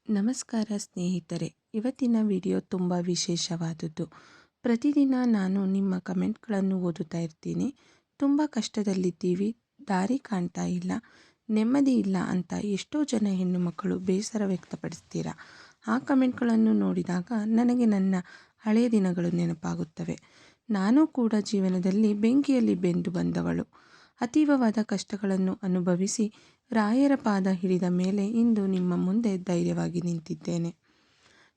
ನಮಸ್ಕಾರ ಸ್ನೇಹಿತರೆ. ಇವತ್ತಿನ ವಿಡಿಯೋ ತುಂಬ ವಿಶೇಷವಾದದ್ದು. ಪ್ರತಿದಿನ ನಾನು ನಿಮ್ಮ ಕಮೆಂಟ್ಗಳನ್ನು ಓದುತ್ತಾ ಇರ್ತೀನಿ. ತುಂಬ ಕಷ್ಟದಲ್ಲಿದ್ದೀವಿ, ದಾರಿ ಕಾಣ್ತಾ ಇಲ್ಲ, ನೆಮ್ಮದಿ ಇಲ್ಲ ಅಂತ ಎಷ್ಟೋ ಜನ ಹೆಣ್ಣು ಮಕ್ಕಳು ಬೇಸರ ವ್ಯಕ್ತಪಡಿಸ್ತೀರಾ. ಆ ಕಮೆಂಟ್ಗಳನ್ನು ನೋಡಿದಾಗ ನನಗೆ ನನ್ನ ಹಳೆಯ ದಿನಗಳು ನೆನಪಾಗುತ್ತವೆ. ನಾನು ಕೂಡ ಜೀವನದಲ್ಲಿ ಬೆಂಕಿಯಲ್ಲಿ ಬೆಂದು ಬಂದವಳು. ಅತೀವವಾದ ಕಷ್ಟಗಳನ್ನು ಅನುಭವಿಸಿ ರಾಯರ ಪಾದ ಹಿಡಿದ ಮೇಲೆ ಇಂದು ನಿಮ್ಮ ಮುಂದೆ ಧೈರ್ಯವಾಗಿ ನಿಂತಿದ್ದೇನೆ.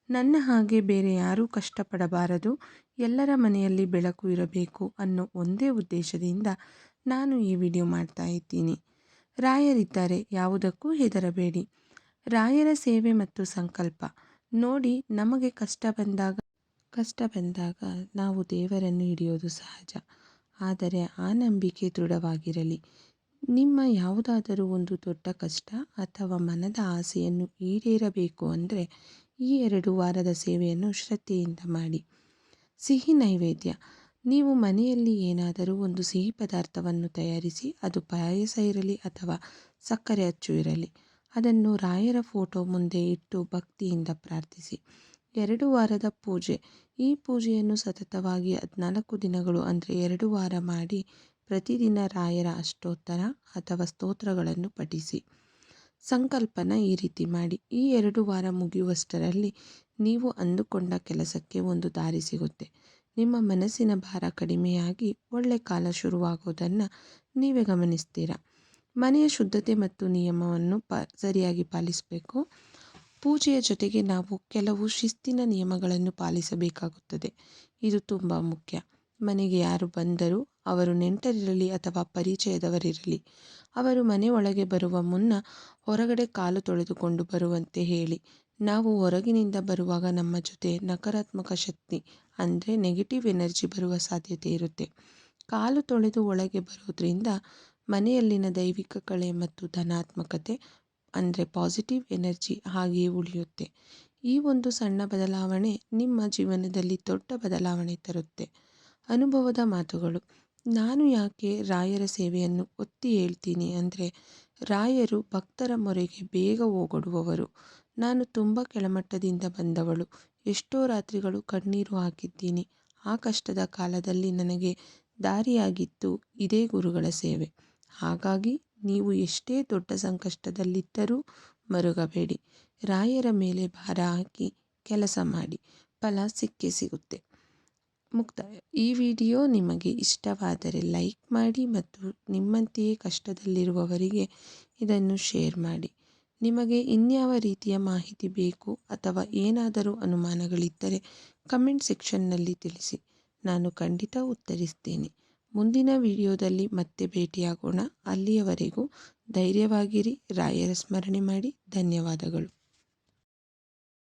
ನನ್ನ ಹಾಗೆ ಬೇರೆ ಯಾರೂ ಕಷ್ಟಪಡಬಾರದು, ಎಲ್ಲರ ಮನೆಯಲ್ಲಿ ಬೆಳಕು ಇರಬೇಕು ಅನ್ನೋ ಒಂದೇ ಉದ್ದೇಶದಿಂದ ನಾನು ಈ ವಿಡಿಯೋ ಮಾಡ್ತಾ ಇದ್ದೀನಿ. ರಾಯರಿದ್ದಾರೆ, ಯಾವುದಕ್ಕೂ ಹೆದರಬೇಡಿ. ರಾಯರ ಸೇವೆ ಮತ್ತು ಸಂಕಲ್ಪ ನೋಡಿ. ನಮಗೆ ಕಷ್ಟ ಬಂದಾಗ ನಾವು ದೇವರನ್ನು ಹಿಡಿಯೋದು ಸಹಜ. ಆದರೆ ಆ ನಂಬಿಕೆ ದೃಢವಾಗಿರಲಿ. ನಿಮ್ಮ ಯಾವುದಾದರೂ ಒಂದು ದೊಡ್ಡ ಕಷ್ಟ ಅಥವಾ ಮನದ ಆಸೆಯನ್ನು ಈಡೇರಬೇಕು ಅಂದರೆ ಈ 2 ವಾರದ ಸೇವೆಯನ್ನು ಶ್ರದ್ಧೆಯಿಂದ ಮಾಡಿ. ಸಿಹಿ ನೈವೇದ್ಯ. ನೀವು ಮನೆಯಲ್ಲಿ ಏನಾದರೂ ಒಂದು ಸಿಹಿ ಪದಾರ್ಥವನ್ನು ತಯಾರಿಸಿ, ಅದು ಪಾಯಸ ಇರಲಿ ಅಥವಾ ಸಕ್ಕರೆ ಅಚ್ಚು ಇರಲಿ, ಅದನ್ನು ರಾಯರ ಫೋಟೋ ಮುಂದೆ ಇಟ್ಟು ಭಕ್ತಿಯಿಂದ ಪ್ರಾರ್ಥಿಸಿ. 2 ವಾರದ ಪೂಜೆ. ಈ ಪೂಜೆಯನ್ನು ಸತತವಾಗಿ 14 ದಿನಗಳು ಅಂದರೆ 2 ವಾರ ಮಾಡಿ ಪ್ರತಿದಿನ ರಾಯರ ಅಷ್ಟೋತ್ತರ ಅಥವಾ ಸ್ತೋತ್ರಗಳನ್ನು ಪಠಿಸಿ. ಸಂಕಲ್ಪನ ಈ ರೀತಿ ಮಾಡಿ. ಈ 2 ವಾರ ಮುಗಿಯುವಷ್ಟರಲ್ಲಿ ನೀವು ಅಂದುಕೊಂಡ ಕೆಲಸಕ್ಕೆ ಒಂದು ದಾರಿ ಸಿಗುತ್ತೆ. ನಿಮ್ಮ ಮನಸ್ಸಿನ ಭಾರ ಕಡಿಮೆಯಾಗಿ ಒಳ್ಳೆ ಕಾಲ ಶುರುವಾಗೋದನ್ನು ನೀವೇ ಗಮನಿಸ್ತೀರಾ. ಮನೆಯ ಶುದ್ಧತೆ ಮತ್ತು ನಿಯಮವನ್ನು ಸರಿಯಾಗಿ ಪಾಲಿಸಬೇಕು. ಪೂಜೆಯ ಜೊತೆಗೆ ನಾವು ಕೆಲವು ಶಿಸ್ತಿನ ನಿಯಮಗಳನ್ನು ಪಾಲಿಸಬೇಕಾಗುತ್ತದೆ. ಇದು ತುಂಬ ಮುಖ್ಯ. ಮನೆಗೆ ಯಾರು ಬಂದರೂ, ಅವರು ನೆಂಟರಿರಲಿ ಅಥವಾ ಪರಿಚಯದವರಿರಲಿ, ಅವರು ಮನೆ ಒಳಗೆ ಬರುವ ಮುನ್ನ ಹೊರಗಡೆ ಕಾಲು ತೊಳೆದುಕೊಂಡು ಬರುವಂತೆ ಹೇಳಿ. ನಾವು ಹೊರಗಿನಿಂದ ಬರುವಾಗ ನಮ್ಮ ಜೊತೆ ನಕಾರಾತ್ಮಕ ಶಕ್ತಿ ಅಂದರೆ ನೆಗೆಟಿವ್ ಎನರ್ಜಿ ಬರುವ ಸಾಧ್ಯತೆ ಇರುತ್ತೆ. ಕಾಲು ತೊಳೆದು ಒಳಗೆ ಬರೋದ್ರಿಂದ ಮನೆಯಲ್ಲಿನ ದೈವಿಕ ಕಳೆ ಮತ್ತು ಧನಾತ್ಮಕತೆ ಅಂದರೆ ಪಾಸಿಟಿವ್ ಎನರ್ಜಿ ಹಾಗೆಯೇ ಉಳಿಯುತ್ತೆ. ಈ ಒಂದು ಸಣ್ಣ ಬದಲಾವಣೆ ನಿಮ್ಮ ಜೀವನದಲ್ಲಿ ದೊಡ್ಡ ಬದಲಾವಣೆ ತರುತ್ತೆ. ಅನುಭವದ ಮಾತುಗಳು. ನಾನು ಯಾಕೆ ರಾಯರ ಸೇವೆಯನ್ನು ಒತ್ತಿ ಹೇಳ್ತೀನಿ ಅಂದರೆ, ರಾಯರು ಭಕ್ತರ ಮೊರೆಗೆ ಬೇಗ ಓಗೊಡುವವರು. ನಾನು ತುಂಬ ಕೆಳಮಟ್ಟದಿಂದ ಬಂದವಳು. ಎಷ್ಟೋ ರಾತ್ರಿಗಳು ಕಣ್ಣೀರು ಹಾಕಿದ್ದೀನಿ. ಆ ಕಷ್ಟದ ಕಾಲದಲ್ಲಿ ನನಗೆ ದಾರಿಯಾಗಿತ್ತು ಇದೇ ಗುರುಗಳ ಸೇವೆ. ಹಾಗಾಗಿ ನೀವು ಎಷ್ಟೇ ದೊಡ್ಡ ಸಂಕಷ್ಟದಲ್ಲಿದ್ದರೂ ಮರುಗಬೇಡಿ. ರಾಯರ ಮೇಲೆ ಭಾರ ಹಾಕಿ ಕೆಲಸ ಮಾಡಿ, ಫಲ ಸಿಕ್ಕೇ ಸಿಗುತ್ತೆ. ಮುಕ್ತಾಯ. ಈ ವಿಡಿಯೋ ನಿಮಗೆ ಇಷ್ಟವಾದರೆ ಲೈಕ್ ಮಾಡಿ ಮತ್ತು ನಿಮ್ಮಂತೆಯೇ ಕಷ್ಟದಲ್ಲಿರುವವರಿಗೆ ಇದನ್ನು ಶೇರ್ ಮಾಡಿ. ನಿಮಗೆ ಇನ್ಯಾವ ರೀತಿಯ ಮಾಹಿತಿ ಬೇಕು ಅಥವಾ ಏನಾದರೂ ಅನುಮಾನಗಳಿದ್ದರೆ ಕಮೆಂಟ್ ಸೆಕ್ಷನ್ನಲ್ಲಿ ತಿಳಿಸಿ. ನಾನು ಖಂಡಿತ ಉತ್ತರಿಸ್ತೇನೆ. ಮುಂದಿನ ವಿಡಿಯೋದಲ್ಲಿ ಮತ್ತೆ ಭೇಟಿಯಾಗೋಣ. ಅಲ್ಲಿಯವರೆಗೂ ಧೈರ್ಯವಾಗಿರಿ, ರಾಯರ ಸ್ಮರಣೆ ಮಾಡಿ. ಧನ್ಯವಾದಗಳು.